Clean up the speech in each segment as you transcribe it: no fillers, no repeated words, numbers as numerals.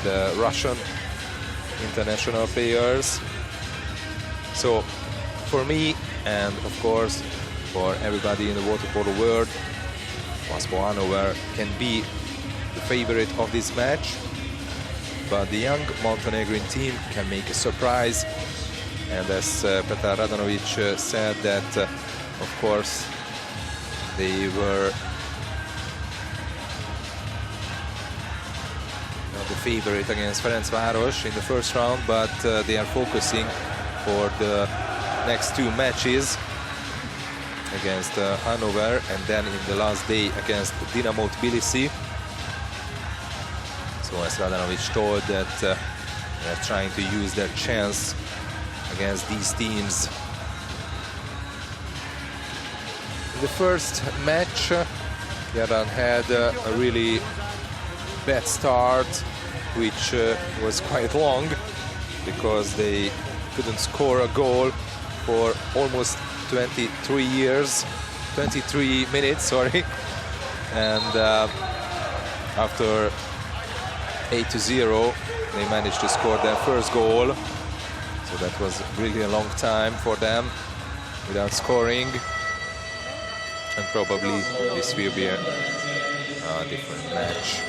the Russian international players. So for me, and of course for everybody in the water polo world, Waspo98 can be the favorite of this match, but the young Montenegrin team can make a surprise. And as Petar Radanovic said, that of course they were not the favorite against Ferencváros in the first round, but they are focusing for the next two matches against Hannover and then in the last day against Dinamo Tbilisi. So as Radanovic told, that they are trying to use their chance against these teams. In the first match, Jadran had a really bad start, which was quite long because they couldn't score a goal for almost 23 minutes, sorry. And after 8-0, they managed to score their first goal. So that was really a long time for them without scoring. And probably this will be a different match.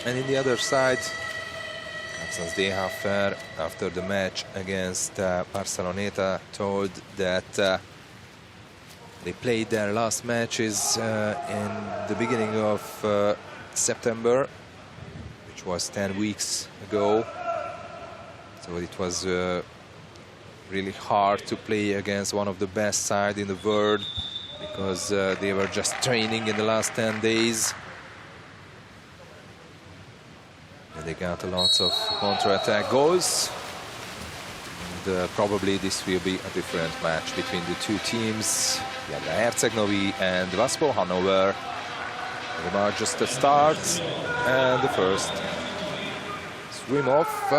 And in the other side, Absence Dehafer, after the match against Waspo98, told that they played their last matches in the beginning of September, which was 10 weeks ago. So it was really hard to play against one of the best sides in the world because they were just training in the last 10 days. And they got lots of counter-attack goals. And probably this will be a different match between the two teams, Jadran and Waspo98. They are just the start and the first swim off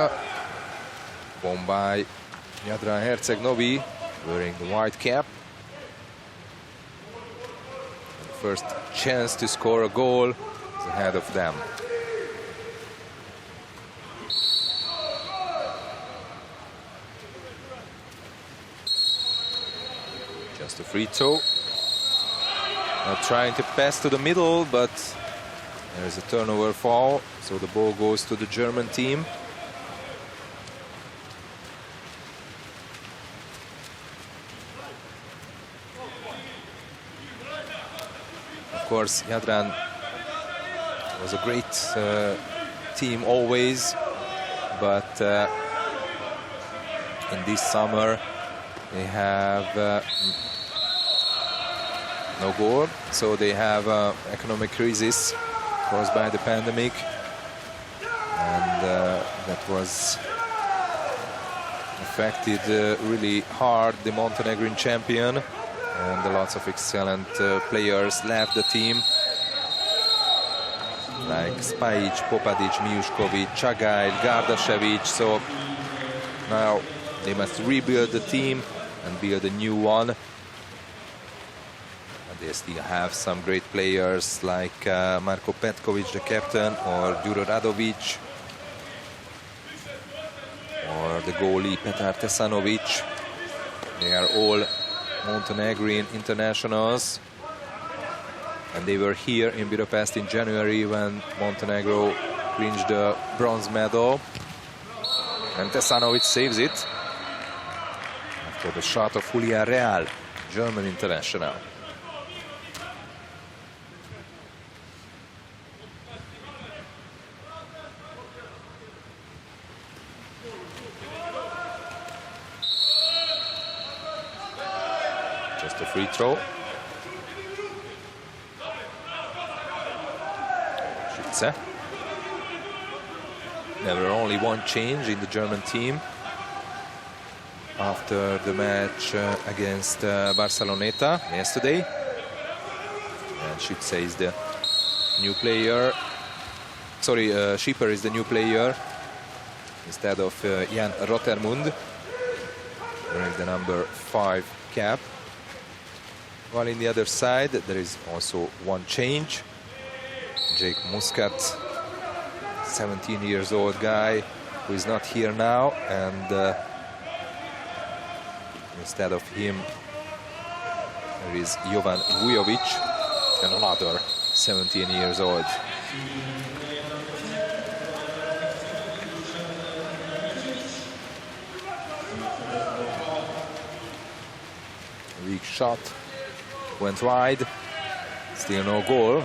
won by Jadran wearing the white cap. And the first chance to score a goal is ahead of them. Just a free throw. Not trying to pass to the middle, but there's a turnover foul, so the ball goes to the German team. Of course, Jadran was a great team always, but in this summer they have no goal, so they have economic crisis caused by the pandemic, and that was affected really hard the Montenegrin champion, and lots of excellent players left the team, like Spajic, Popadic, Miušković, Čagaj, Gardašević. So now they must rebuild the team and build a new one. They still have some great players like Marko Petković, the captain, or Đuro Radović, or the goalie Petar Tesanović. They are all Montenegrin internationals, and they were here in Budapest in January when Montenegro clinched the bronze medal. And Tesanović saves it after the shot of Julián Real, German international. Just a free throw. Schütze. There were only one change in the German team after the match against Waspo98 yesterday. And Schütze is the new player. Sorry, Schipper is the new player instead of Jan Rottermund, wearing the number 5 cap. While in the other side, there is also one change. Jake Muscat, 17 years old guy, who is not here now, and instead of him, there is Jovan Vujovic, another 17 years old. Weak shot, went wide, still no goal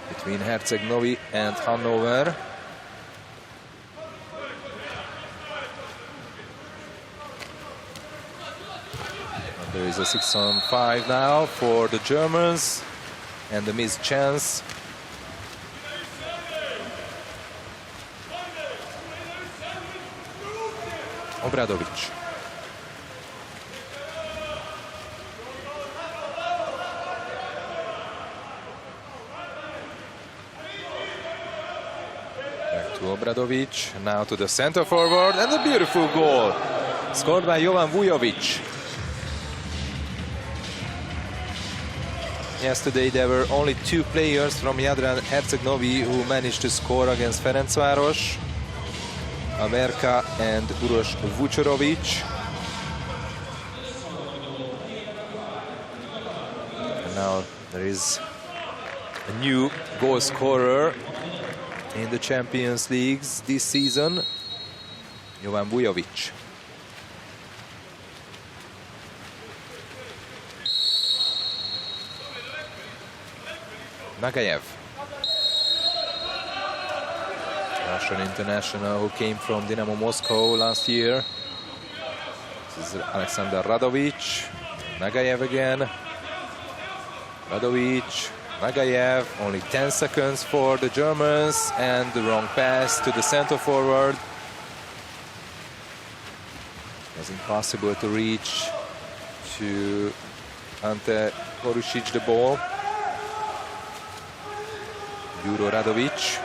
between Herceg Novi and Hannover. And there is a 6-on-5 now for the Germans, and the missed chance. Obradovic. Obradovic, now to the center forward, and a beautiful goal scored by Jovan Vujovic. Yesterday there were only 2 players from Jadran Herceg Novi who managed to score against Ferencváros, Averka and Uroš Vučorovic. And now there is a new goal scorer in the Champions Leagues this season, Jovan Vujovic. Nagayev, Russian international who came from Dynamo Moscow last year. This is Alexander Radovic. Nagayev again. Radovic. Nagayev, only 10 seconds for the Germans, and the wrong pass to the center forward. It was impossible to reach to Ante Korušić the ball. Juro Radovic,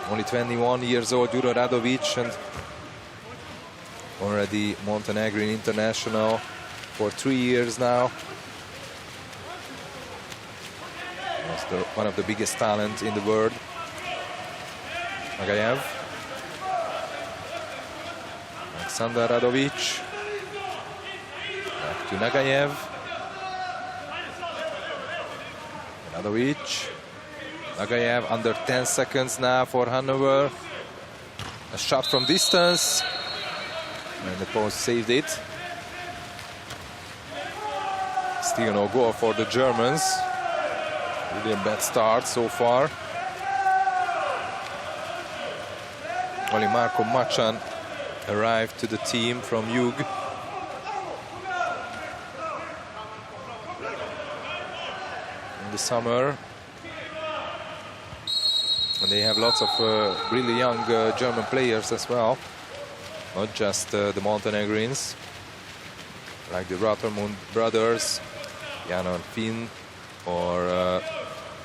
only 21 years old, Juro Radovic, and already Montenegrin international for 3 years now. One of the biggest talents in the world. Nagayev. Alexander Radovic. Back to Nagayev. Radovic. Nagayev under 10 seconds now for Hannover. A shot from distance. And the post saved it. Still no goal for the Germans. Really a bad start so far. Only Marko Machan arrived to the team from Jug. In the summer. And they have lots of really young German players as well. Not just the Montenegrins. Like the Waterpolo brothers, Jan and Finn, or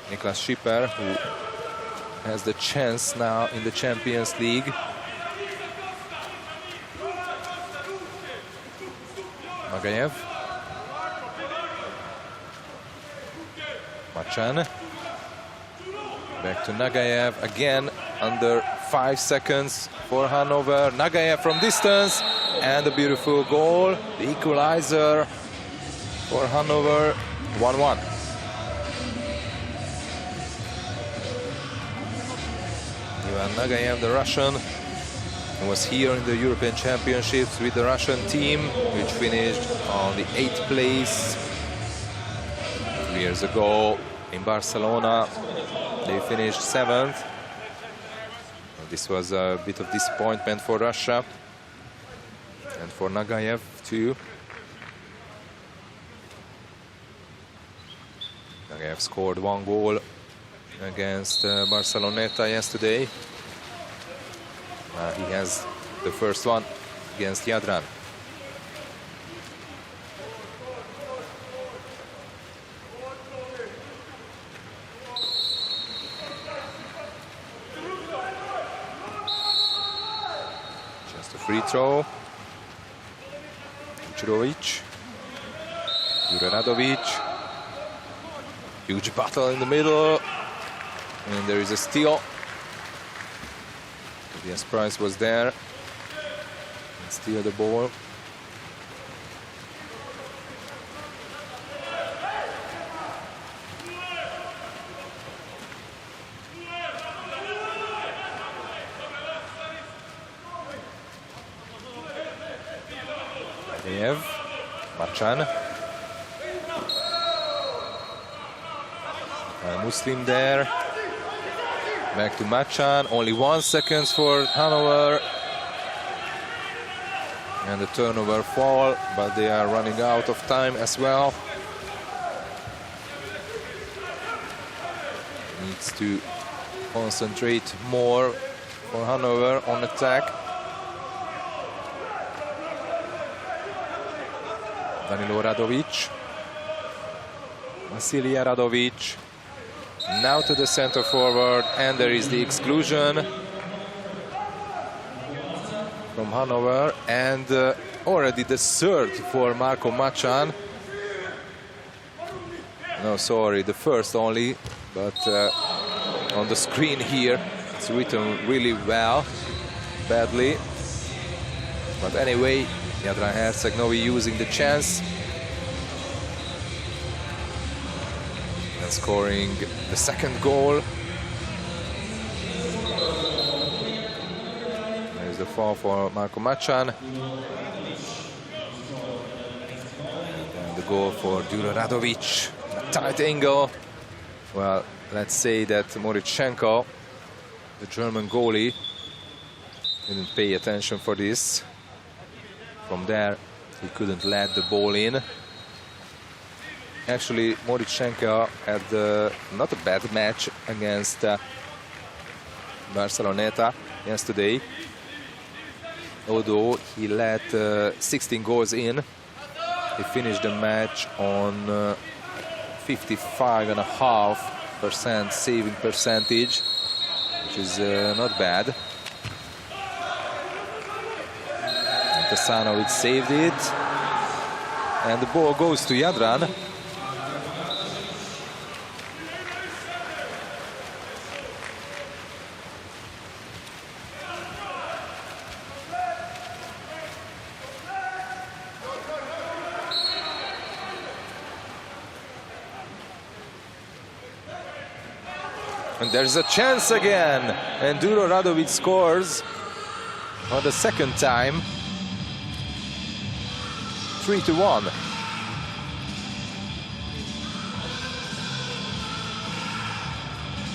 Niklas Schipper, who has the chance now in the Champions League. Nagayev. Machan. Back to Nagayev again, under 5 seconds for Hannover. Nagayev from distance, and a beautiful goal. The equalizer for Hannover, 1-1. Nagayev, the Russian, was here in the European Championships with the Russian team, which finished on the 8th place. 2 years ago in Barcelona, they finished 7th. This was a bit of disappointment for Russia and for Nagayev too. Nagayev scored 1 goal against Barceloneta yesterday. He has the first one against Jadran. Just a free throw. Vučorović, Jure Radovic. Huge battle in the middle, and there is a steal. Yes, Price was there and steal the ball. They have Marcan. Muslim there. Back to Marcan. Only 1 second for Hannover. And the turnover fall, but they are running out of time as well. Needs to concentrate more for Hannover on attack. Danilo Radovic. Vasilia Radovic. Now to the center forward, and there is the exclusion from Hannover, and already the third for Marco Marcan. No, sorry, the first only, but on the screen here it's written really well, badly. But anyway, Jadran Herceg-Novi using the chance and scoring the second goal. There's the foul for Marco Marcan. And the goal for Duro Radovic. A tight angle. Well, let's say that Morichenko, the German goalie, didn't pay attention for this. From there, he couldn't let the ball in. Actually, Morichenko had not a bad match against Barceloneta yesterday. Although he let 16 goals in, he finished the match on 55.5% saving percentage, which is not bad. Tesanovic saved it, and the ball goes to Jadran. And there's a chance again, and Duro Radovic scores for the second time. 3-1.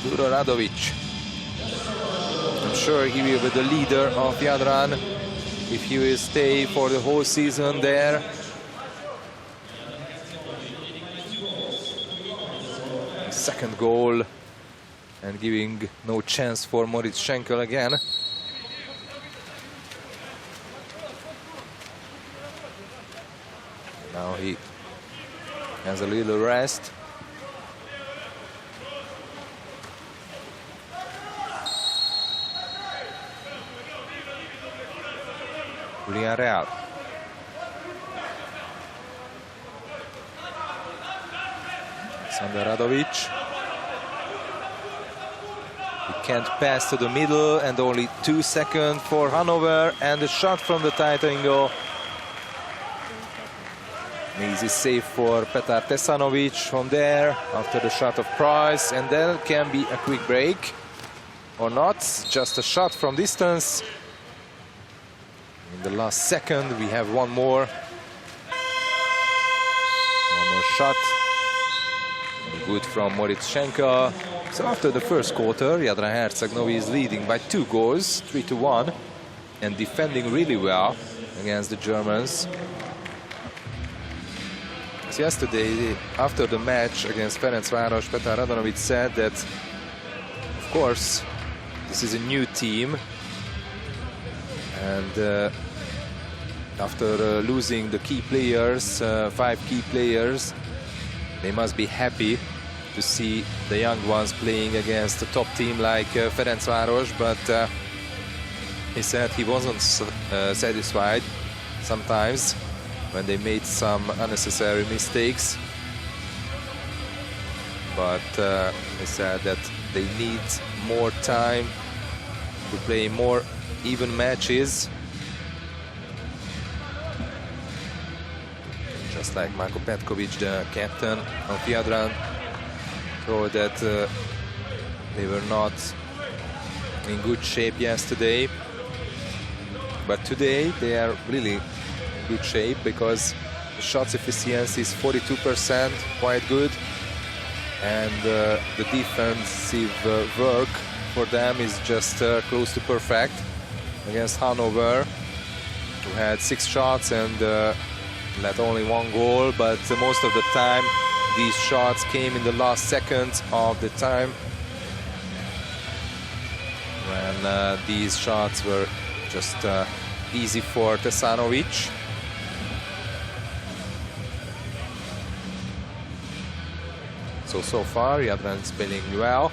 Duro Radovic. I'm sure he will be the leader of Jadran if he will stay for the whole season there. Second goal, and giving no chance for Morichenko again. Now he has a little rest. Julian Real. Sander Radovic. He can't pass to the middle, and only 2 seconds for Hannover, and the shot from the tight angle. Easy save for Petar Tesanovic from there after the shot of Price, and then can be a quick break or not, just a shot from distance. In the last second we have one more shot, good from Morichenko. So after the first quarter, Jadran Herceg-Novi is leading by 2 goals, 3-1, and defending really well against the Germans. Yesterday, after the match against Ferencváros, Petar Radanovic said that, of course, this is a new team, and after losing the key players, 5 key players, they must be happy to see the young ones playing against a top team like Ferencváros, but he said he wasn't satisfied sometimes when they made some unnecessary mistakes. but they said that they need more time to play more even matches. Just like Marko Petkovic, the captain of Jadran, told that they were not in good shape yesterday. But today they are really in good shape because the shots efficiency is 42%, quite good. And the defensive work for them is just close to perfect against Hannover, who had 6 shots and let only 1 goal, but most of the time these shots came in the last seconds of the time when these shots were just easy for Tesanovic. So far Jadran is playing well.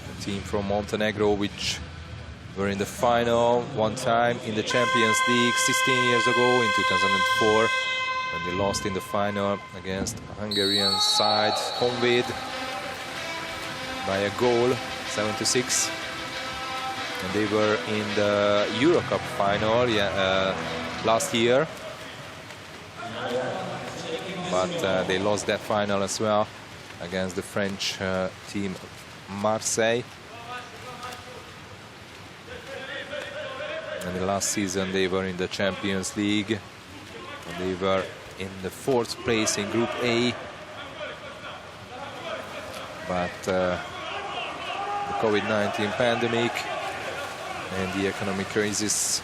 The team from Montenegro, which were in the final one time in the Champions League 16 years ago in 2004, when they lost in the final against Hungarian side Honvéd by a goal, 7-6. And they were in the Euro Cup final last year, but they lost that final as well against the French team Marseille. And the last season they were in the Champions League, and they were in the 4th place in Group A. But the COVID-19 pandemic and the economic crisis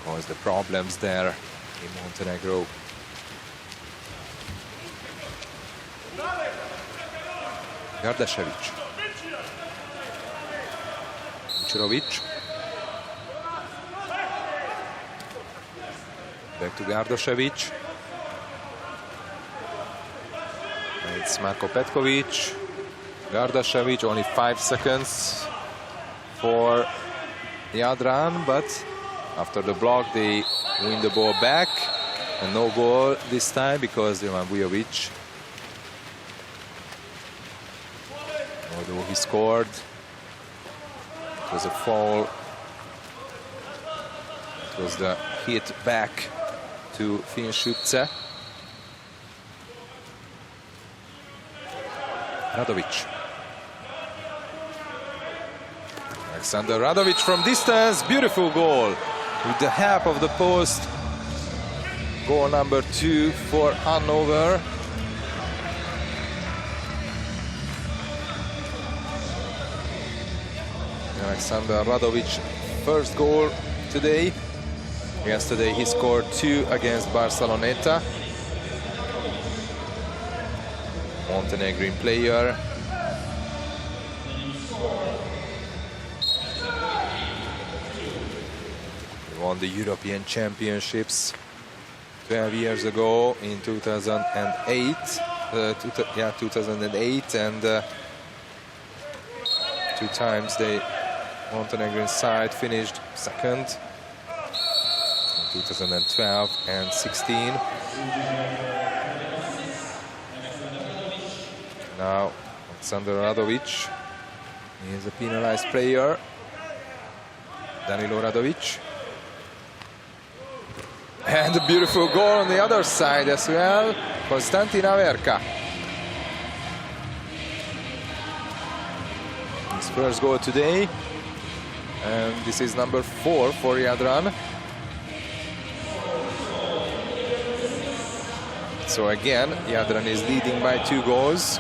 caused the problems there in Montenegro. Gardašević. Mitrovic. Back to Gardašević. It's Marko Petkovic. Gardašević, only 5 seconds for Jadran, but after the block they win the ball back. And no goal this time because Ivan Vujovic, although he scored, it was a foul. It was the hit back to Finschütze. Radovic. Alexander Radovic from distance, beautiful goal with the half of the post. Goal number 2 for Hannover. Alexander Radovic, first goal today. Yesterday he scored 2 against Barceloneta. Montenegrin player. He won the European Championships 12 years ago in 2008. 2008, and 2 times the Montenegrin side finished second. 2012 and 16. Now Alexander Radovic is a penalized player. Danilo Radovic. And a beautiful goal on the other side as well. Konstantin Averka. His first goal today. And this is number 4 for Jadran. So again, Jadran is leading by 2 goals.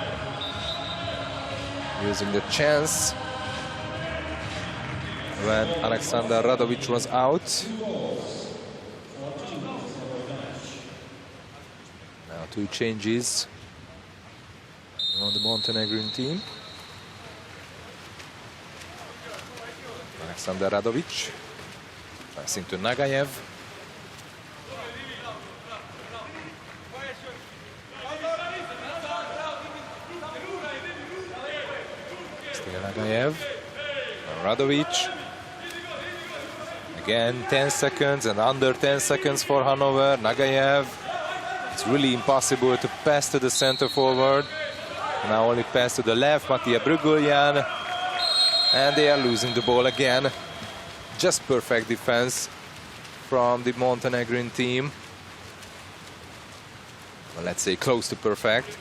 Using the chance when Alexander Radovic was out. Now 2 changes on the Montenegrin team. Alexander Radovic passing to Nagayev. Nagayev, Radovic, Again, 10 seconds and under 10 seconds for Hannover. Nagayev. It's really impossible to pass to the center forward. Now only pass to the left, Mattia Bruguljan. And they are losing the ball again. Just perfect defense from the Montenegrin team. Well, let's say close to perfect.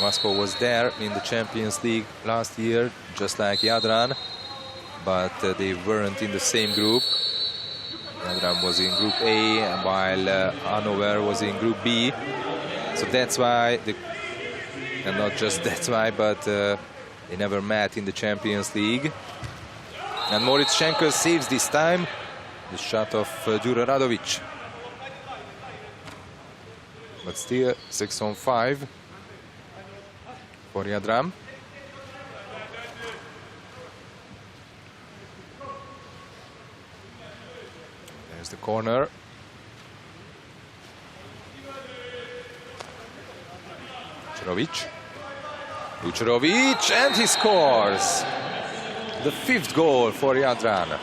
Waspo was there in the Champions League last year, just like Jadran, but they weren't in the same group. Jadran was in Group A, while Hannover was in Group B. So that's why, and not just that's why, but they never met in the Champions League. And Moritz Schenkel saves this time the shot of Jura Radovic. But still 6-on-5 for Jadran. There's the corner. Vucerovic, and he scores the 5th goal for Jadran.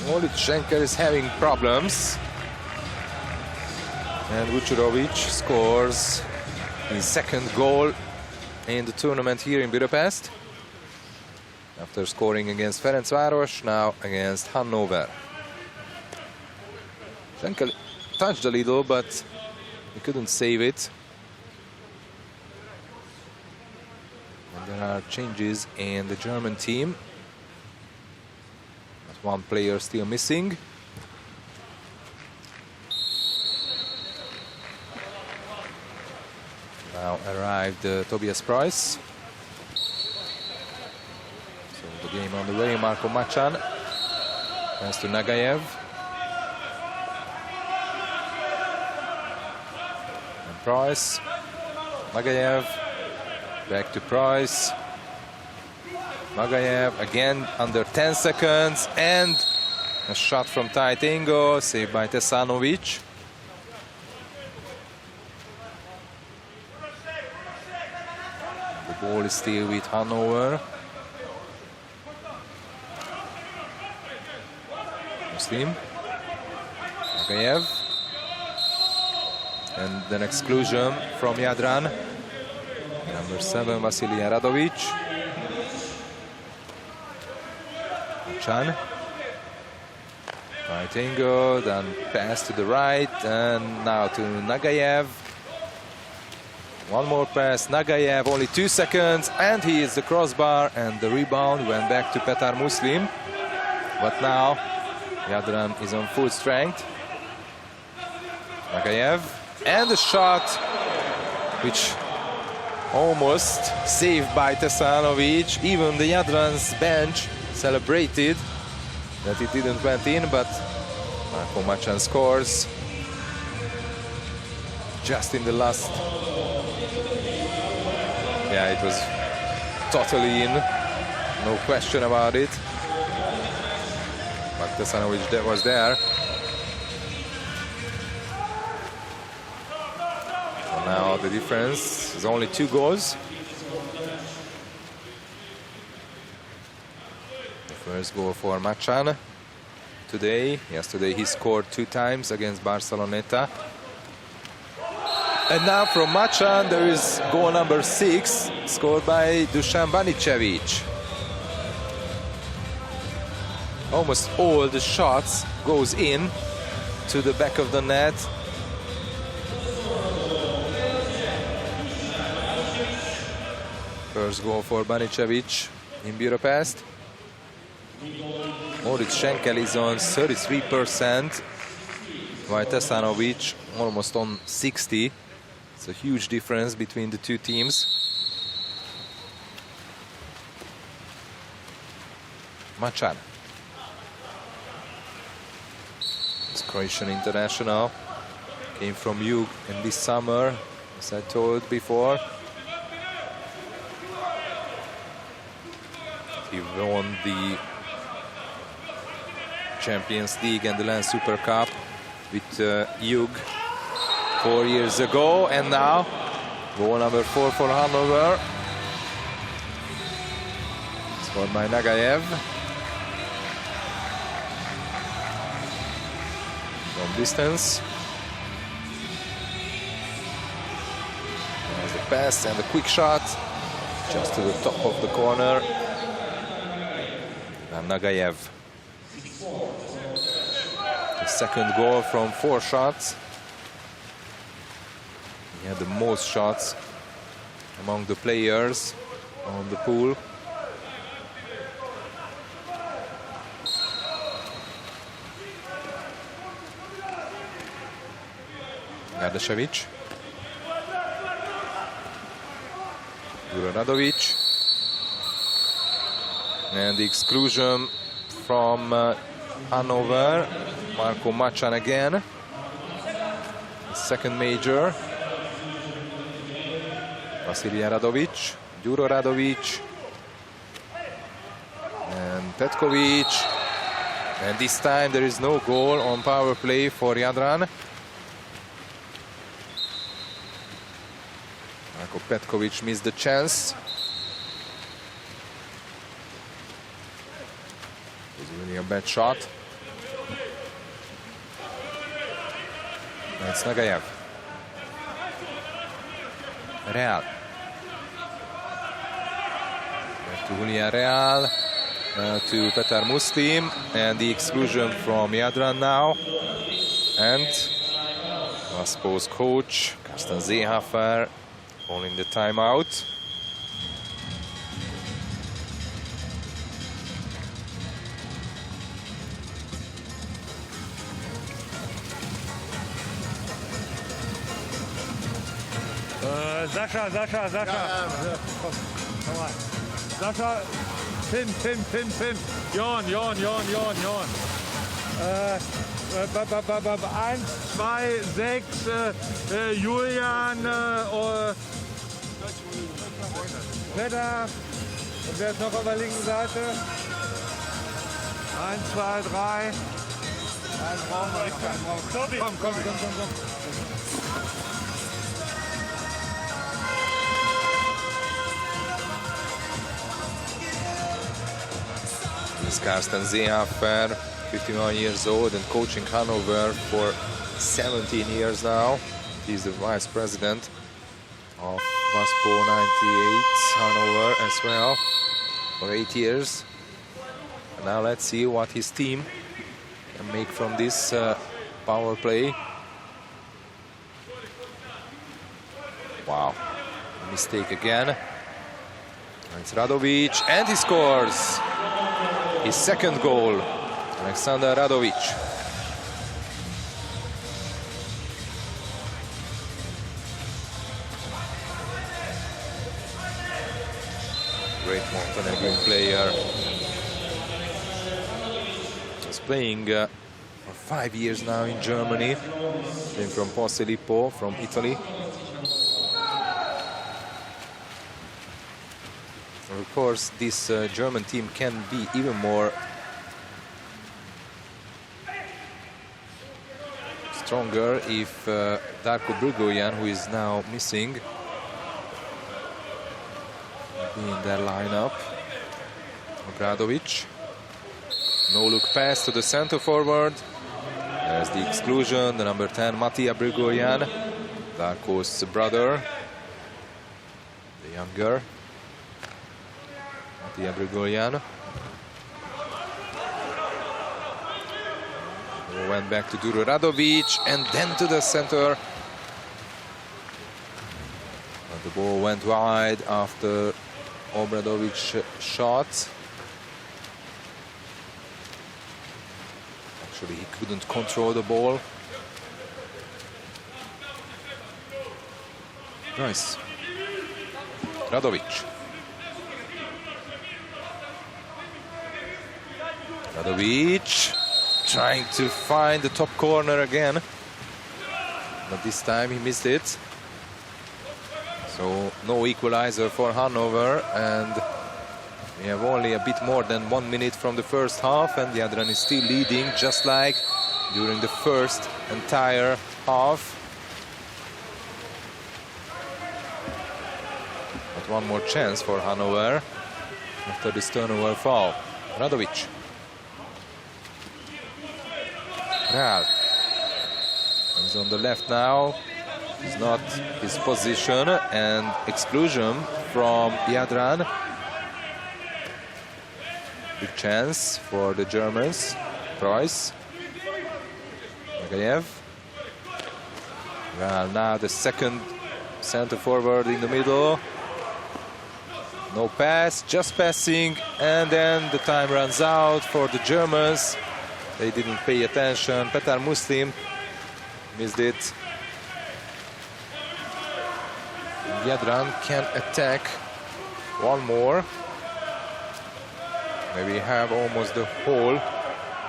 Moritz Schenkel is having problems, and Vucerovic scores his 2nd goal in the tournament here in Budapest. After scoring against Ferencváros, now against Hannover. Schenkel touched a little, but he couldn't save it. And there are changes in the German team. But one player still missing. Now arrived Tobias Price. So the game on the way. Marko Machan pass to Nagayev. And Price. Nagayev. Back to Price. Nagayev again under 10 seconds. And a shot from tight angle, saved by Tesanovic. The ball is still with Hannover. Muslim. Nagayev. And an exclusion from Jadran. Number 7, Vasily Radovic. Chan. Right angle, then pass to the right, and now to Nagayev. One more pass, Nagayev, only 2 seconds, and he is the crossbar, and the rebound went back to Petar Muslim. But now Jadran is on full strength. Nagayev, and the shot, which almost saved by Tesanovic. Even the Jadran's bench celebrated that it didn't went in, but Marko Machan scores just in the last. Yeah, it was totally in, no question about it. But Tesanovic was there. So now the difference is only 2 goals. First goal for Machan today. Yesterday he scored 2 times against Barceloneta. And now from Machan there is goal number 6, scored by Dusan Banicevic. Almost all the shots goes in to the back of the net. First goal for Banicevic in Budapest. Moritz Schenkel is on 33%, while Tesanovic almost on 60%. It's a huge difference between the 2 teams. Machan. This Croatian international came from Jug in this summer, as I told before. He won the Champions League and the Land Super Cup with Jug 4 years ago. And now, goal number 4 for Hannover. Scored by Nagayev. From distance. There's the pass and the quick shot. Just to the top of the corner. And Nagayev. The second goal from 4 shots. He had the most shots among the players on the pool. Gadashevic. Radovic. And the exclusion from Hannover. Marko Machan again. Second major. Vasilija Radovic. Duro Radovic. And Petkovic. And this time there is no goal on power play for Jadran. Marko Petkovic missed the chance. It was really a bad shot. It's Nagayev. Real. Back to Julian Real. Now to Petar Muslim. And the exclusion from Jadran now. And Waspo's coach, Carsten Seehofer, calling the timeout. Sascha. Komm rein. Sascha, Finn. Jorn. 1, 2, 6, Julian, Petter. Und wer ist noch auf der linken Seite? 1, 2, 3. Einen brauchen wir. Komm. This is Carsten Seehofer, 51 years old and coaching Hannover for 17 years now. He's the vice president of Waspo98 Hannover as well for 8 years. And now let's see what his team can make from this power play. Wow, mistake again. It's Radovic and he scores his second goal. Alexander Radovic. Great Montenegrin player. He's playing for 5 years now in Germany. Came from Posillipo, from Italy. Of course, this German team can be even more stronger if Darko Brugoljan, who is now missing, be in their lineup. Obradovic. No look pass to the center forward. There's the exclusion, the number 10, Matija Brugoljan, Darko's brother, the younger. Matija Brugoljan. Went back to Duro Radovic and then to the center. But the ball went wide after Obradovic's shot. Actually, he couldn't control the ball. Nice. Radovic. Radovic trying to find the top corner again. But this time he missed it. So no equalizer for Hannover, and we have only a bit more than 1 minute from the first half, and Jadran is still leading, just like during the first entire half. But one more chance for Hannover after this turnover foul. Radovic. Real. He's on the left now. It's not his position, and exclusion from Jadran. Big chance for the Germans. Preuss. Magayev. Well, now the second center forward in the middle. No pass, just passing, and then the time runs out for the Germans. They didn't pay attention. Petar Muslim missed it. Jadran can attack one more. Maybe have almost the whole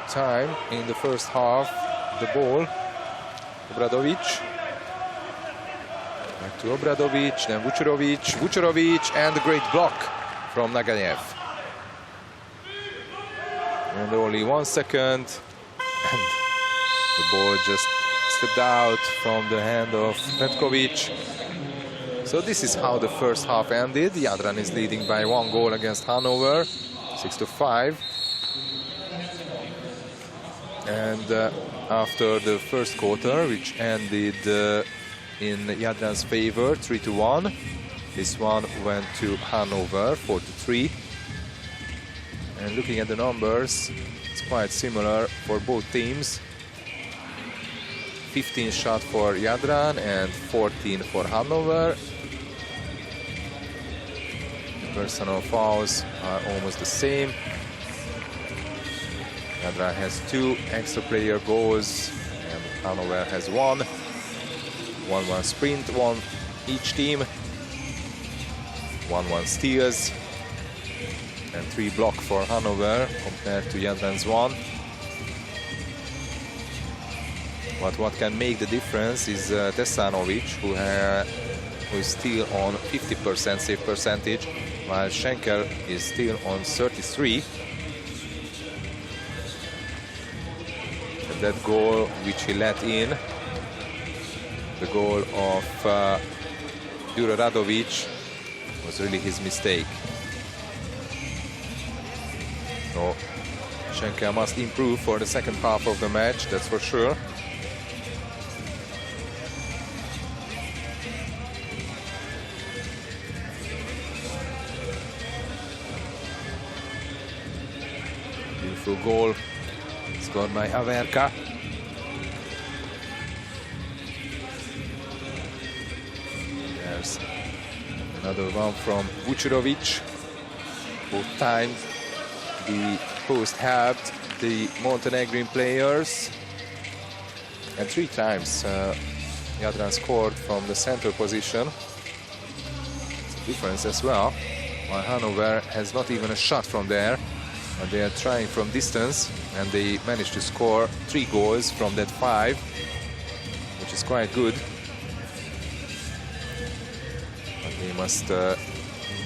time in the first half. The ball. Obradovic. Back to Obradovic, then Vucerovic, and a great block from Nagayev. And only 1 second, and the ball just slipped out from the hand of Petkovic. So this is how the first half ended. Jadran is leading by 1 goal against Hannover, 6-5. And after the first quarter, which ended in Jadran's favor, 3-1, this one went to Hannover, 4-3. And looking at the numbers, it's quite similar for both teams. 15 shot for Jadran and 14 for Hannover. The personal fouls are almost the same. Jadran has 2 extra player goals and Hannover has 1. 1-1 sprint, 1 each team. 1-1 steals. And 3 block for Hannover compared to Jadran's 1. But what can make the difference is Tesanovic, who is still on 50% save percentage, while Schenker is still on 33. And that goal which he let in, the goal of Jure Radovic, was really his mistake. So Schenker must improve for the second half of the match, that's for sure. Beautiful goal scored by Haverka. There's another one from Vucerovic. Both times the post helped the Montenegrin players, and 3 times Jadran scored from the center position. It's a difference as well, while Hannover has not even a shot from there, and they are trying from distance, and they managed to score 3 goals from that 5, which is quite good. But they must be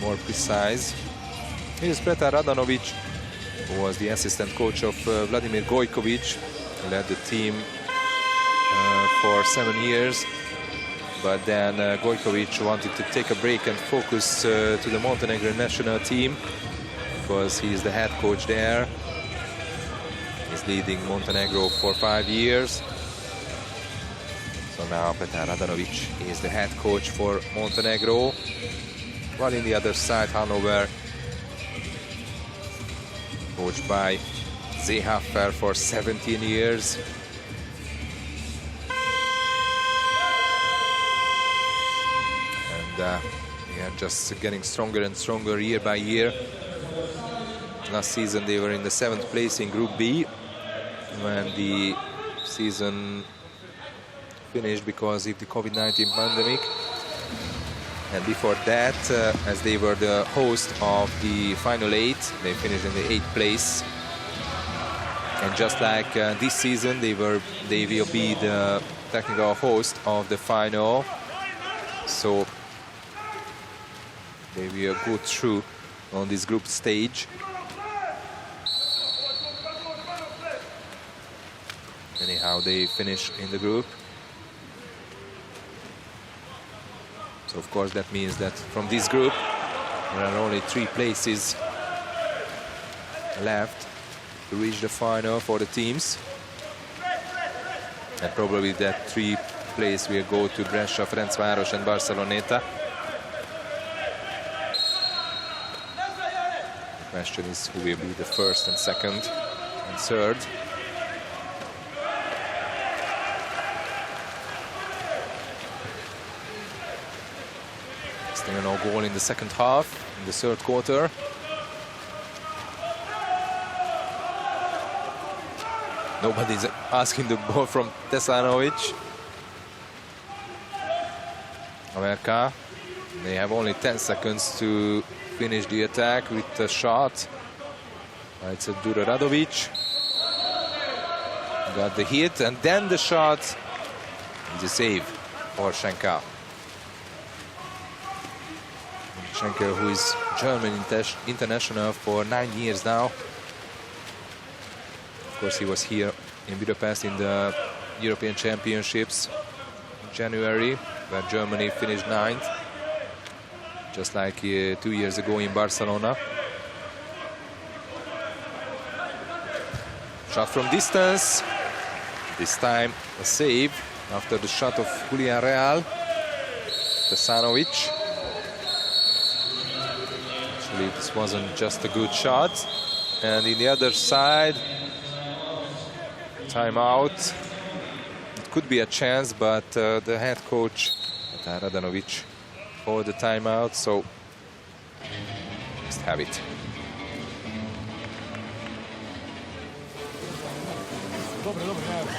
more precise. Here's Petar Radanovic, who was the assistant coach of Vladimir Gojkovic, who led the team for 7 years. But then Gojkovic wanted to take a break and focus to the Montenegrin national team, because he is the head coach there. He's leading Montenegro for 5 years. So now Petar Radanovic is the head coach for Montenegro. While in the other side, Hannover, coached by Seehofer for 17 years. And they are just getting stronger and stronger year by year. Last season they were in the 7th place in Group B when the season finished because of the COVID-19 pandemic. And before that, as they were the host of the Final 8, they finished in the 8th place. And just like this season, they will be the technical host of the final. So they will go through on this group stage. Anyhow, they finish in the group. So of course that means that from this group There are only 3 places left to reach the final for the teams. And probably that 3 place will go to Brescia, Ferencváros and Barceloneta. The question is who will be the first and second and third. Still no goal in the second half, in the third quarter. Nobody's asking the ball from Tesanovic. America, they have only 10 seconds to finish the attack with a shot. It's a Duro Radovic. Got the hit and then the shot. It's a save for Schenker. Schenker, who is German international for 9 years now. Of course, he was here in Budapest in the European Championships in January, where Germany finished 9th, just like 2 years ago in Barcelona. Shot from distance. This time a save after the shot of Julian Real. Tesanovic. Actually, this wasn't just a good shot. And in the other side, timeout. It could be a chance, but the head coach, Radanovic, called the timeout, so just have it.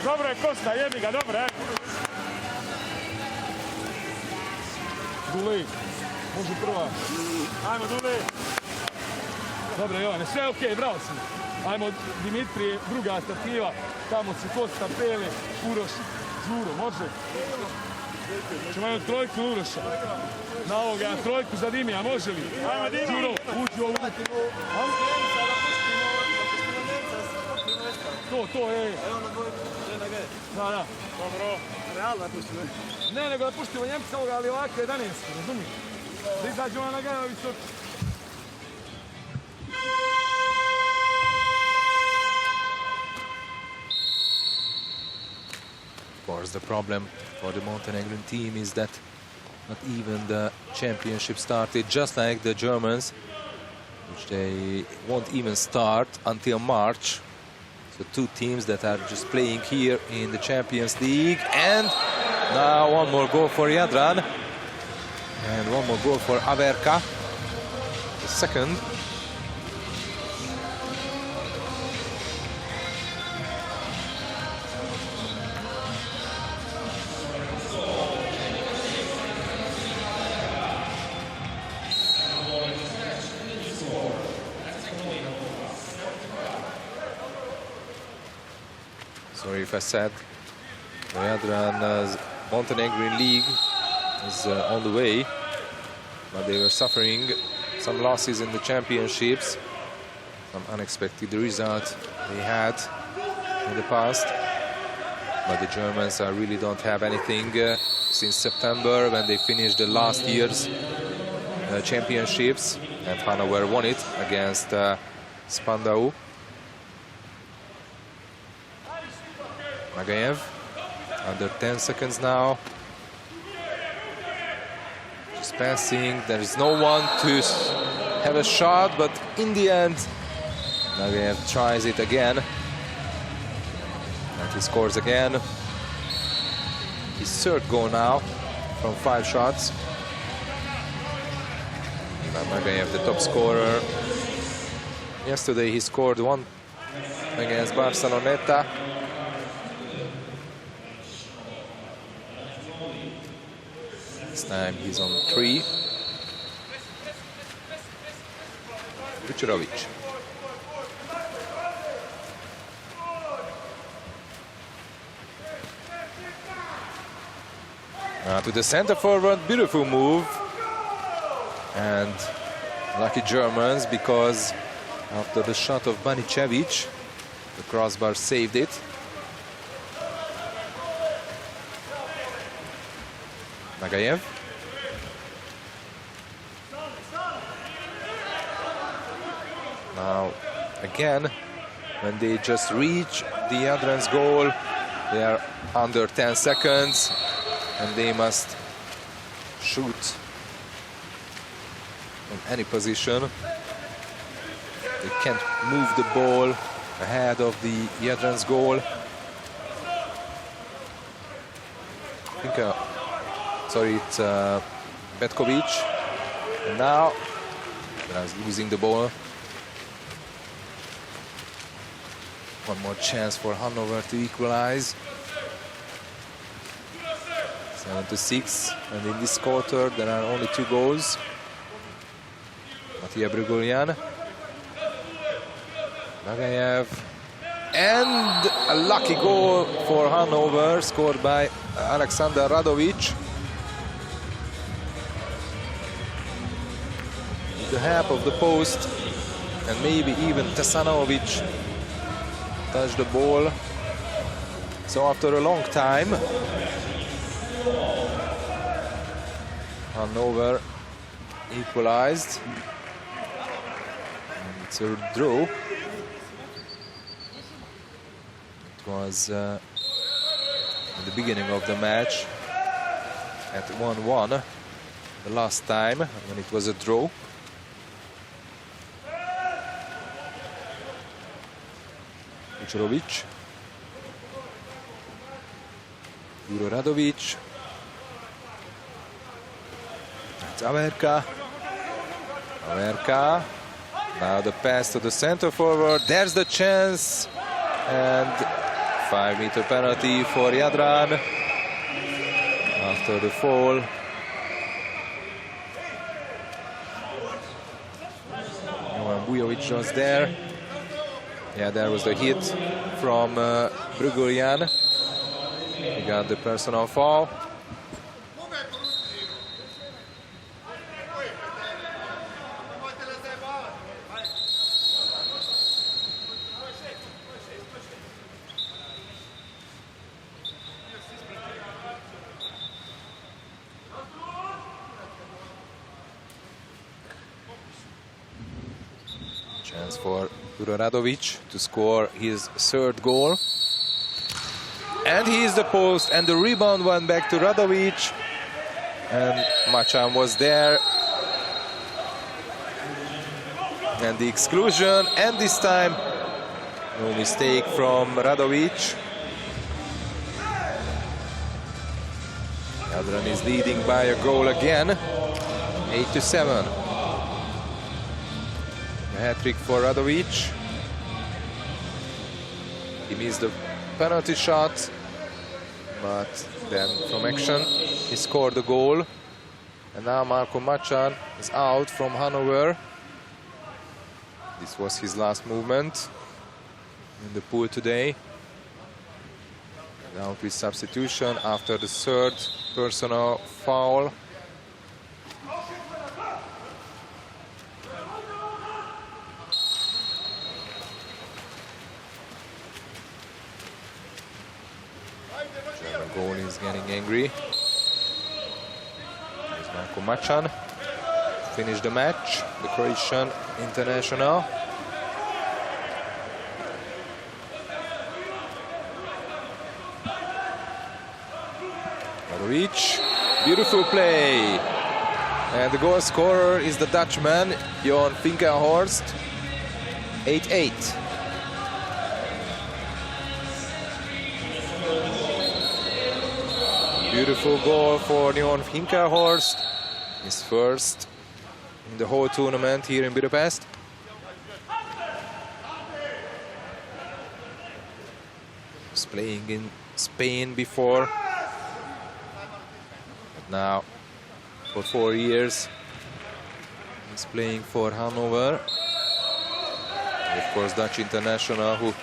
Dobre, Kosta, jebi ga, dobre. Duli, može prva. Ajmo, Duli. Dobre, Jovane, sve okej, bravo si. Ajmo, Dimitrije, druga stativa. Tamo si Kosta, Pele, Uroš, Zuro, može? Ćemo imati trojku Uroša. Na ovoga, trojku za Dimija, može li? Ajmo, Dimi! Zuro, uđi ovu. To, ej. Da. Dobro. Realno pustimo. Ne, nego da pustimo Njemca ovoga, ali ovako 11, razumiješ? Da izađemo na Gajao visok. Of course, the problem for the Montenegrin team is that not even the championship started, just like the Germans, which they won't even start until March. So 2 teams that are just playing here in the Champions League. And now one more goal for Jadran. And one more goal for Averka. The second. Sorry if I said the Jadran Montenegrin League is on the way, but they were suffering some losses in the championships, some unexpected results they had in the past. But the Germans really don't have anything since September, when they finished the last year's championships, and Hannover won it against Spandau. Magayev, under 10 seconds now. Just passing, there is no one to have a shot, but in the end, Magayev tries it again. And he scores again. His third goal now from 5 shots. And Magayev, the top scorer. Yesterday he scored 1 against Barceloneta. This time he's on 3. Kucherovic. To the center forward, beautiful move. And lucky Germans, because after the shot of Banicevic, the crossbar saved it. Magayev. Now, again, when they just reach the Jadran's goal, they are under 10 seconds and they must shoot from any position. They can't move the ball ahead of the Jadran's goal. I think, sorry, it's Petkovic. And now, Jadran's losing the ball. One more chance for Hannover to equalize. 7-6, and in this quarter there are only 2 goals. Matija Bruguljan, Nagayev, and a lucky goal for Hannover, scored by Alexander Radovic. With the help of the post, and maybe even Tesanovic touched the ball. So after a long time, Hannover equalized. And it's a draw. It was at the beginning of the match at 1-1 the last time when it was a draw. Kucherovic, Juro Radovic, that's Averka, now the pass to the center forward, there's the chance, and 5-meter penalty for Jadran after the fall. Jovan Bujovic was there. Yeah, there was the hit from Bruguljan. He got the personal foul. Chance for Juro Radovic to score his 3rd goal. And he is the post, and the rebound went back to Radovic. And Machan was there. And the exclusion, and this time, no mistake from Radovic. Jadran is leading by a goal again, 8-7. Hat-trick for Radovic. He missed the penalty shot, but then from action he scored the goal. And now Marko Machan is out from Hannover. This was his last movement in the pool today. And out with substitution after the 3rd personal foul. Goalie is getting angry. There's Marko Machan to finish the match, the Croatian international. Radovic, beautiful play. And the goal scorer is the Dutchman, Johan Finkenhorst, 8-8. Beautiful goal for Johan Finkenhorst, his 1st in the whole tournament here in Budapest. He was playing in Spain before, but now for 4 years he's playing for Hannover. And of course, Dutch international who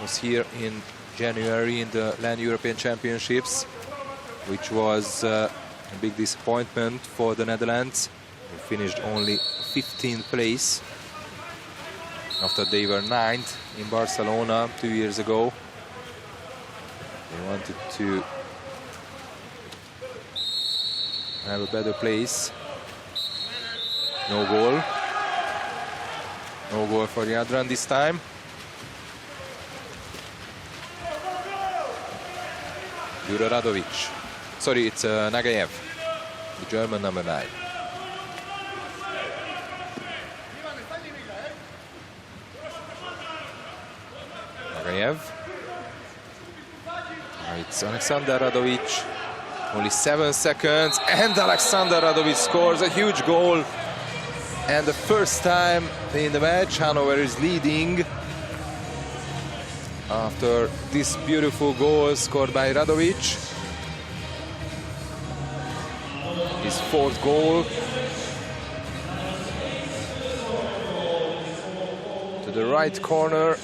was here in January in the Land European Championships, which was a big disappointment for the Netherlands. They finished only 15th place after they were 9th in Barcelona 2 years ago. They wanted to have a better place. No goal. No goal for Jadran this time. Radovic. Sorry, it's Nagayev, the German number 9. Nagayev. Now it's Alexander Radovic. Only 7 seconds, and Alexander Radovic scores a huge goal. And the first time in the match, Hannover is leading after this beautiful goal scored by Radovic. His 4th goal. To the right corner.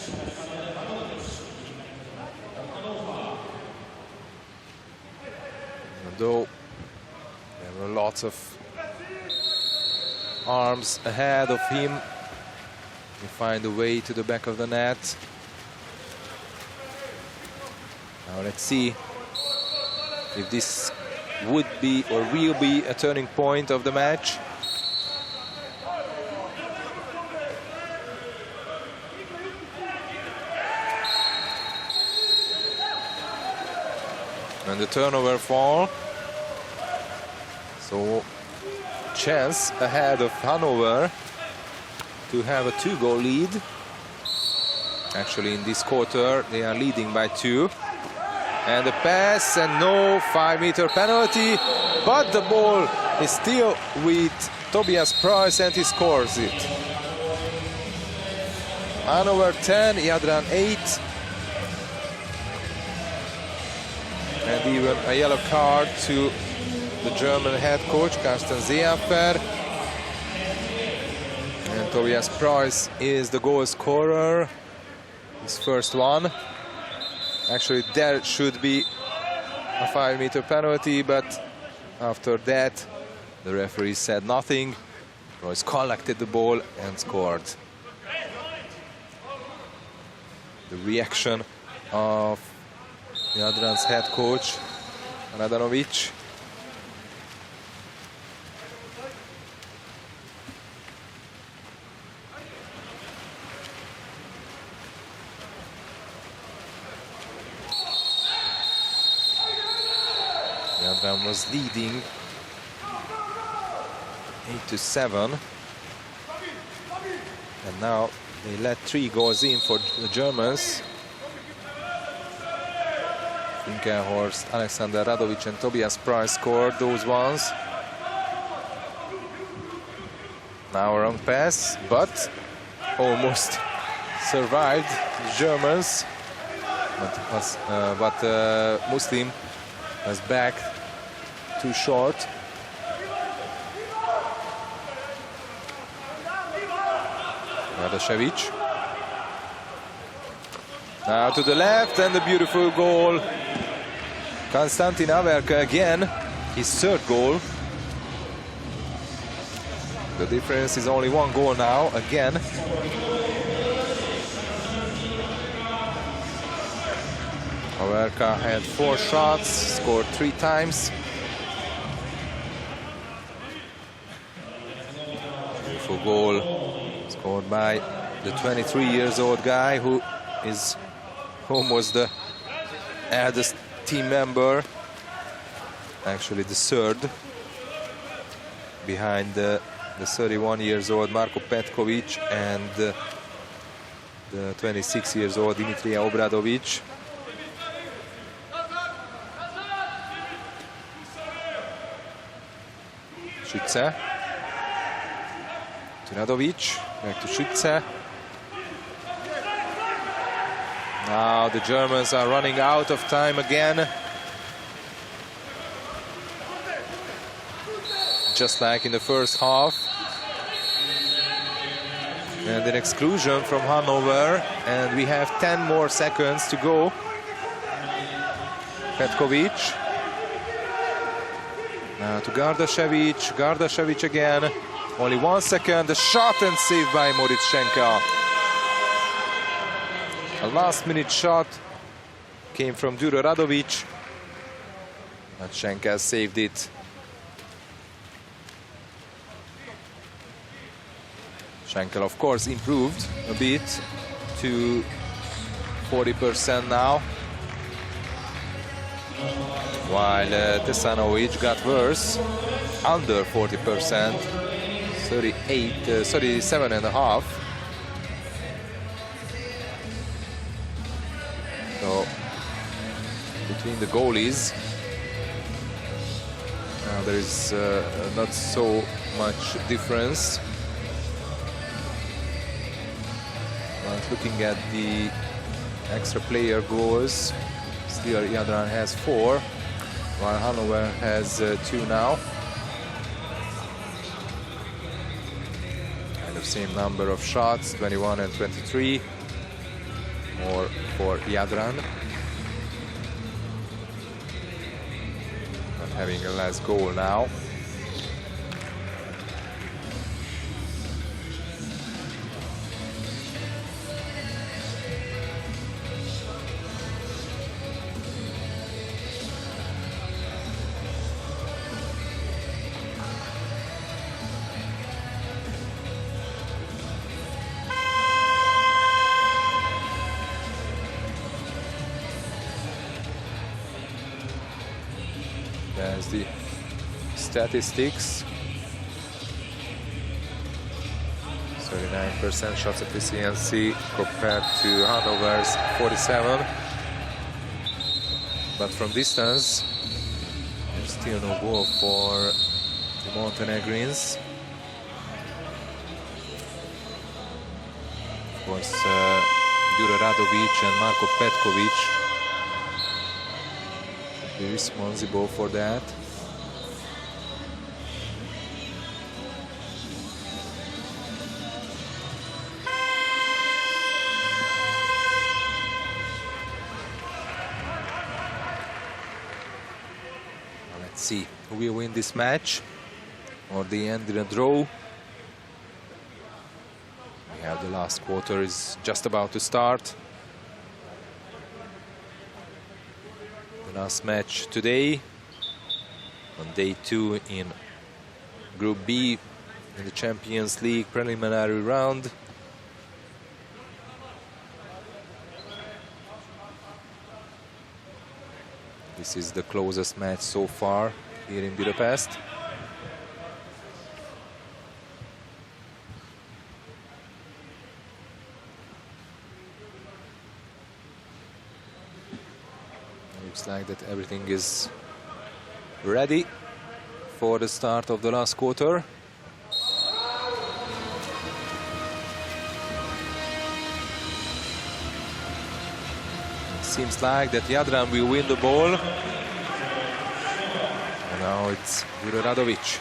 Though there were lots of arms ahead of him, he find a way to the back of the net. Now let's see if this would be or will be a turning point of the match. And the turnover fall. So, chance ahead of Hannover to have a 2-goal lead. Actually, in this quarter, they are leading by 2. And the pass, and no 5-meter penalty. But the ball is still with Tobias Price, and he scores it. Hannover 10, Jadran 8. And even a yellow card to the German head coach, Carsten Seehofer. And Tobias Price is the goal scorer. His first one. Actually, there should be a 5-meter penalty, but after that, the referee said nothing. Price collected the ball and scored. The reaction of Jadran's head coach, Radanovic. Jadran was leading 8-7. And now they let 3 goals in for the Germans. Finkenhorst, Alexander Radovic and Tobias Price scored those ones. Now a wrong pass, but almost survived the Germans. But Muslim was back too short. Radoshevic. Now to the left, and the beautiful goal. Konstantin Averka again, his 3rd goal. The difference is only 1 goal now, again. Averka had 4 shots, scored 3 times. Beautiful goal scored by the 23-year-old guy who is almost the eldest team member, actually the 3rd, behind the 31-year-old Marko Petkovic and the 26-year-old Dimitrija Obradovic. Schütze to Radovic, back to Schütze. Now the Germans are running out of time again. Just like in the first half. And an exclusion from Hannover. And we have 10 more seconds to go. Petkovic. Now to Gardashevich. Gardashevich again. Only 1 second. The shot and saved by Moritz Schenker. A last-minute shot came from Duro Radovic, but Schenker saved it. Schenkel, of course, improved a bit to 40% now, while Tesanovic got worse, under 40%, 37.5. So between the goalies, there is not so much difference. But looking at the extra player goals, still Jadran has 4, while Hannover has 2 now. And the same number of shots, 21 and 23, more for Jadran. Not having a last goal now. There's the statistics. 39% shots efficiency compared to Hannover's 47. But from distance, there's still no goal for the Montenegrins. Of course, Jure Radovic and Marko Petkovic be responsible for that. Let's see who will win this match, or the end in a draw. We have the last quarter is just about to start. The last match today, on day 2 in Group B in the Champions League preliminary round. This is the closest match so far here in Budapest. Looks like that everything is ready for the start of the last quarter. It seems like that Jadran will win the ball. And now it's Jure Radovic.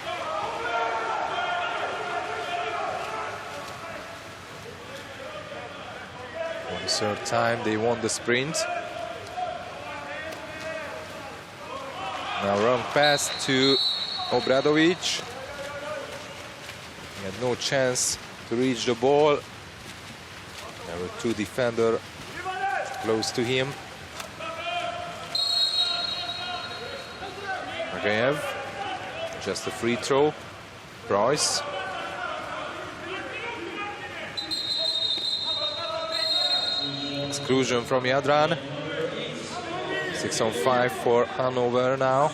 For the third time they won the sprint. Now wrong pass to Obradovic. He had no chance to reach the ball. There were 2 defenders close to him. Magayev, just a free throw. Price. Exclusion from Jadran. 6-on-5 for Hannover now.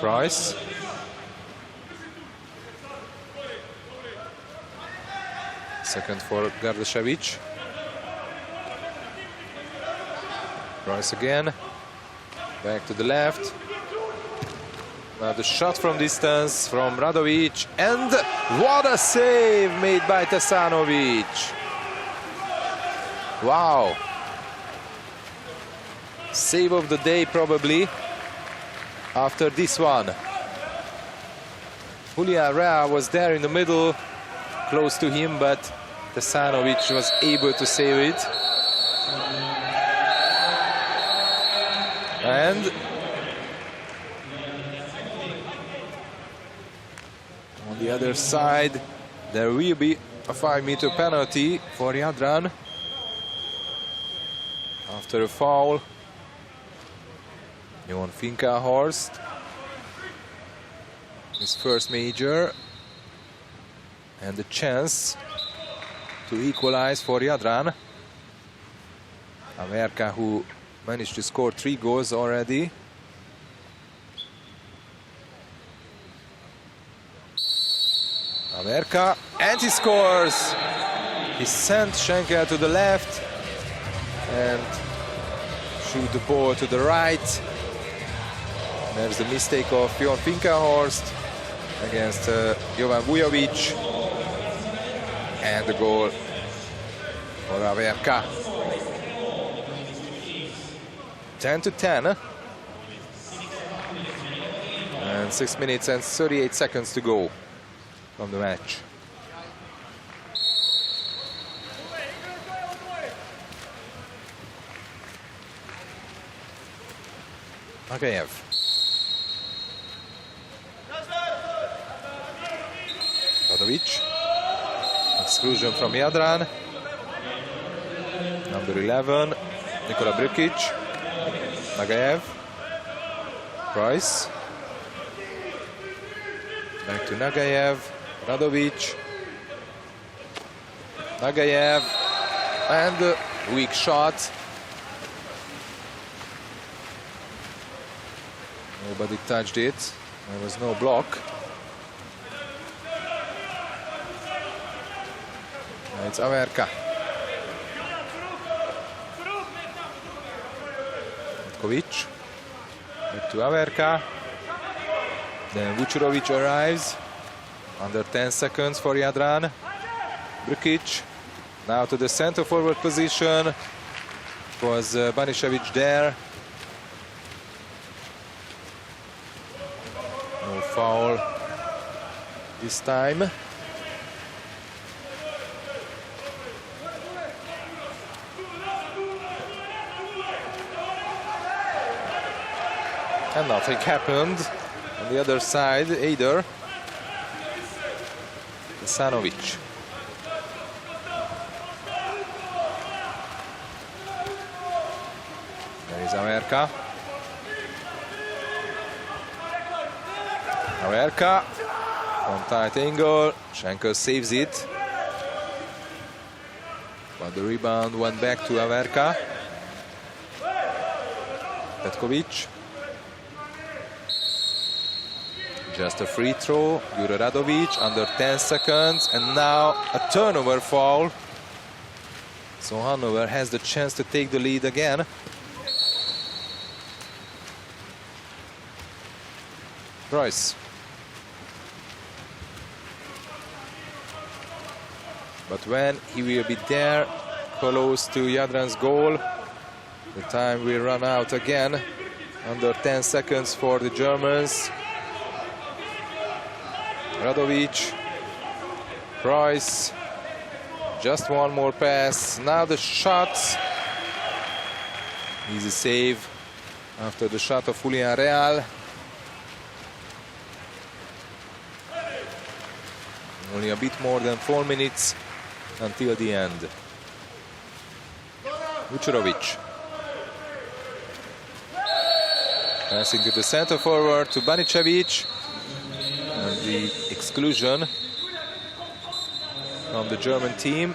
Price. Second for Gardashevich. Price again. Back to the left. Now the shot from distance from Radovic. And what a save made by Tesanovic. Wow. Save of the day probably after this one. Julia Rea was there in the middle, close to him, but Tesanovic was able to save it. And on the other side, there will be a 5-meter penalty for Jadran after a foul. Johan Finkenhorst, his first major, and the chance to equalize for Jadran. Averka, who managed to score 3 goals already. Averka, and he scores! He sent Schenkel to the left and shoot the ball to the right. There's the mistake of Jon Finkenhorst against Jovan Vujovic. And the goal for Averka. 10-10. And 6 minutes and 38 seconds to go from the match. Nagayev. Radovic. Exclusion from Jadran. Number 11, Nikola Brkic. Nagayev. Price. Back to Nagayev. Radovic. Nagayev. And a weak shot. Nobody touched it. There was no block. It's Averka. Matkovic. Back to Averka. Then Vučurović arrives. Under 10 seconds for Jadran. Brkic. Now to the center forward position. It was Banišević there. No foul this time. And nothing happened on the other side either. Sanovic. There is Averka. Averka from tight angle. Schenkel saves it. But the rebound went back to Averka. Petkovic. Just a free throw. Jure Radovic under 10 seconds. And now a turnover foul. So Hannover has the chance to take the lead again. Royce. But when he will be there, close to Jadran's goal, the time will run out again. Under 10 seconds for the Germans. Radovic, Price, just one more pass. Now the shot. Easy save after the shot of Julian Real. Only a bit more than 4 minutes until the end. Vučurović. Passing to the center forward to Banišević. And the exclusion from the German team.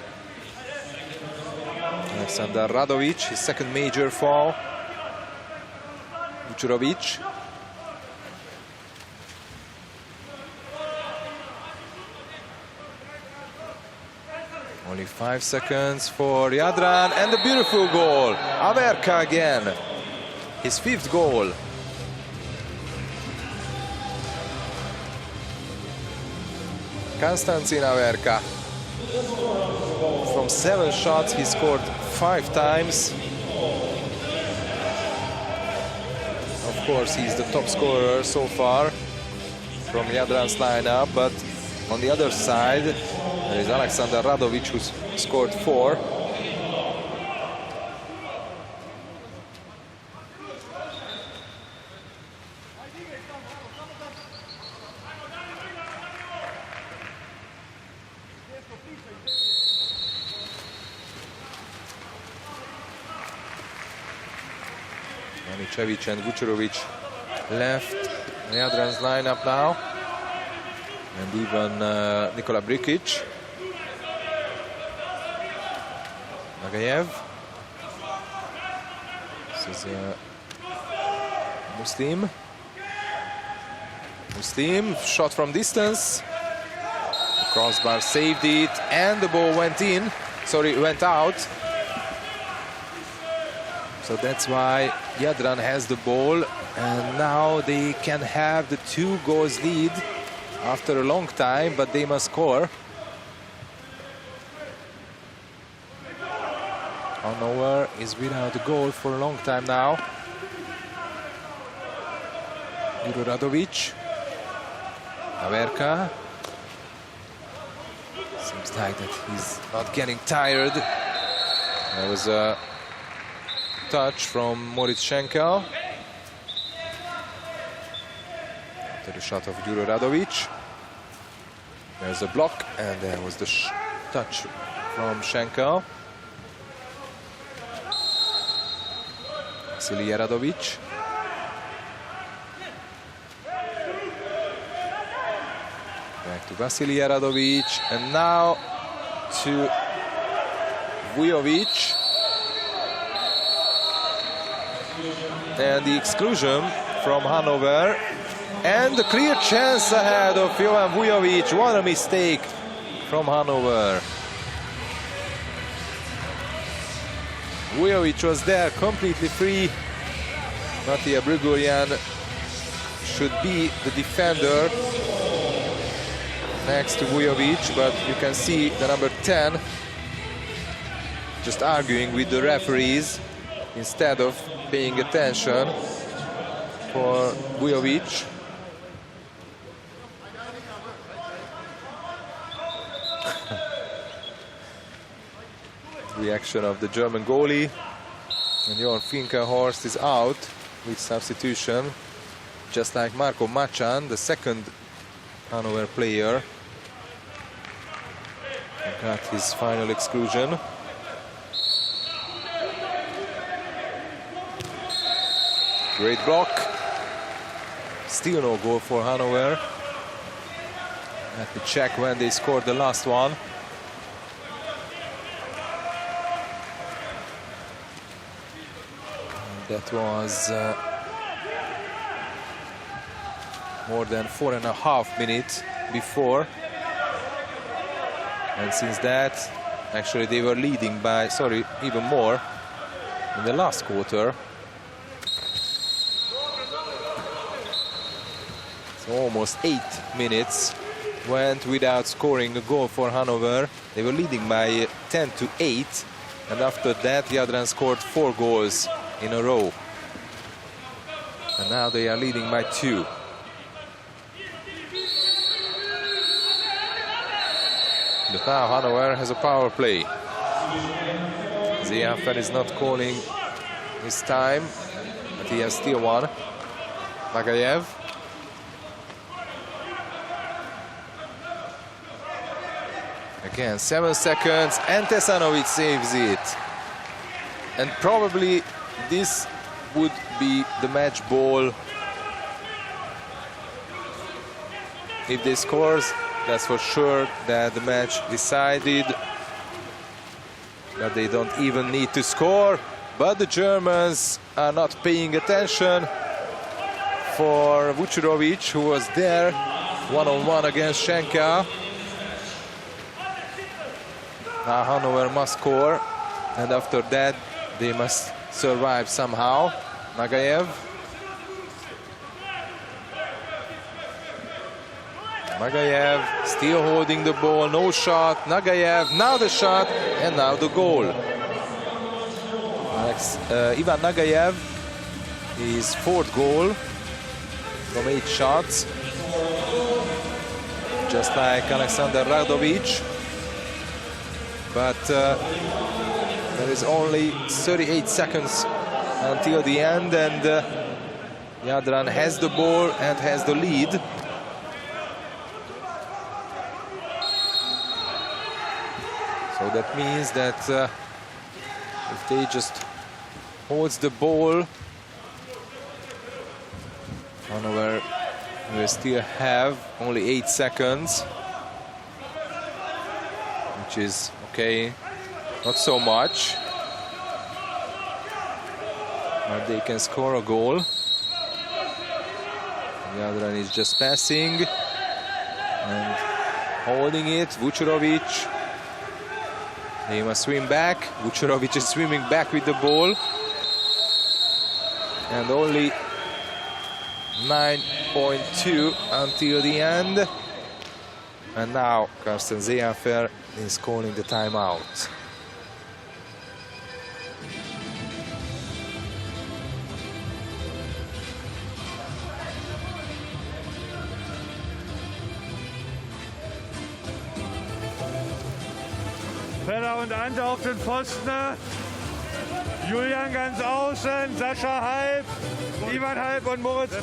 Aleksandar Radovic, his second major foul. Vučurović. Only 5 seconds for Jadran, and a beautiful goal. Averka again, his 5th goal. Konstantin Averka. From 7 shots, he scored 5 times. Of course, he's the top scorer so far from Jadran's lineup, but on the other side, there is Aleksandar Radovic, who scored 4. Banišević and Vučurović left Jadran's lineup now. And even Nikola Brkic. Nagayev. This is Muslim. Muslim, shot from distance. The crossbar saved it, and the ball went in. Sorry, went out. So that's why Jadran has the ball, and now they can have the 2 goals lead after a long time, but they must score. Hannover is without a goal for a long time now. Radovic. Averka. Seems like that he's not getting tired. There was a touch from Moritz Schenkel. After the shot of Juro Radovic. There's a block, and there was the touch from Schenkel. Vasily Radovic. Back to Vasily Radovic, and now to Vujovic. And the exclusion from Hannover. And the clear chance ahead of Jovan Vujovic. What a mistake from Hannover. Vujovic was there completely free. Matija Brugorian should be the defender next to Vujovic, but you can see the number 10 just arguing with the referees instead of paying attention for Vujovic. Reaction of the German goalie, and Jörn Finkenhorst is out with substitution, just like Marko Machan, the second Hannover player, got his final exclusion. Great block. Still no goal for Hannover. Let me check when they scored the last one. That was more than 4.5 minutes before. And since that, actually they were leading by, sorry, even more in the last quarter. So almost 8 minutes went without scoring a goal for Hannover. They were leading by 10-8. And after that, Jadran scored 4 goals in a row. And now they are leading by 2. But now Hannover has a power play. Ziafer is not calling his time, but he has still one. Nagayev. Again, 7 seconds, and Tesanovic saves it. And probably this would be the match ball. If they score, that's for sure that the match decided. But they don't even need to score. But the Germans are not paying attention for Vucerovic, who was there one-on-one against Schenkel. Now Hannover must score, and after that they must survive somehow. Nagayev. Nagayev still holding the ball, no shot. Nagayev, now the shot, and now the goal. Ivan Nagayev, his 4th goal from 8 shots. Just like Alexander Radovic. But there is only 38 seconds until the end, and Jadran has the ball and has the lead. So that means that if they just holds the ball, Hannover will still have only 8 seconds, which is okay. Not so much. But they can score a goal. Jadran is just passing and holding it. Vucerovic. They must swim back. Vucerovic is swimming back with the ball. And only 9.2 until the end. And now Carsten Seehofer is calling the timeout. Feller und Ante auf den Pfosten. Julian ganz außen, Sascha halb, Ivan halb und Moritz.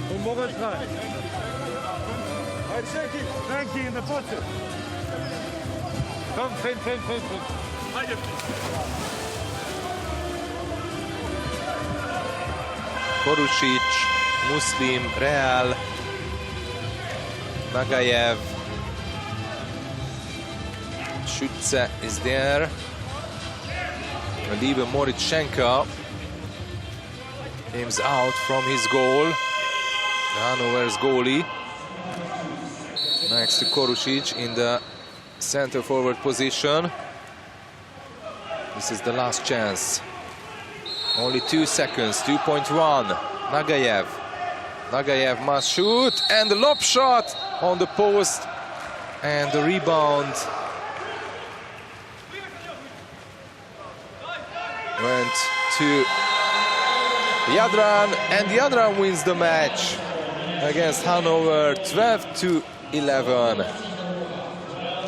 Und Moritz rein. Frankie in der Pfoste. Komm, Finn. Korušić, Muslim, Real, Nagayev, Schütze is there. And even Moritschenko aims out from his goal. Hannover's goalie. Next to Korušić in the center forward position. This is the last chance. Only 2 seconds, 2.1. Nagayev. Nagayev must shoot, and the lob shot on the post. And the rebound went to Jadran, and Jadran wins the match against Hannover 12-11.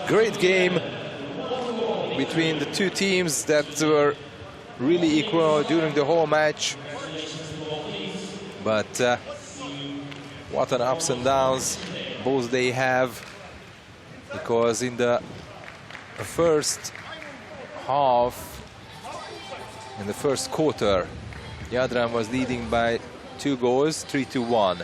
Great game between the two teams that were really equal during the whole match. But what an ups and downs both they have, because in the first half, in the first quarter, Jadran was leading by 2 goals, 3-1.